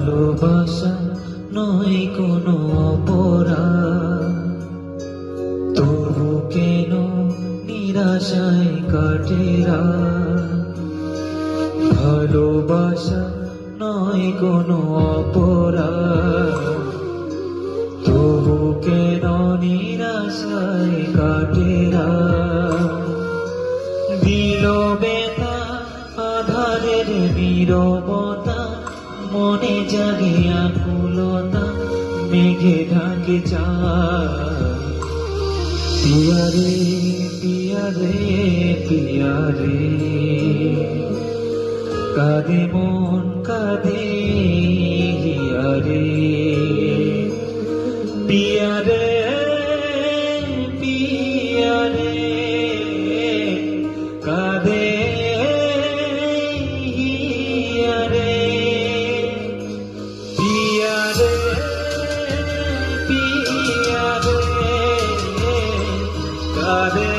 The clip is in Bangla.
ভালোবাসা নয় কোনো অপরাধ, তবু কেন নিরাশায় কাটে রাত। ভালোবাসা নয় কোনো অপরাধ, তবু কেন নিরাশায় কাটে রাত। দিল ব্যথা আধারের নীরবতা, মনে জাগে আকুলতা, মেঘে ঢাকে চাঁদ। পিয়ারে পিয়ারে পিয়ারে, কাঁদে মন কাঁদে হিয়ারে। পিয়ারে পিয়ারে, কাঁদে হিয়ারে। পিয়ারে পিয়ারে, কাঁদে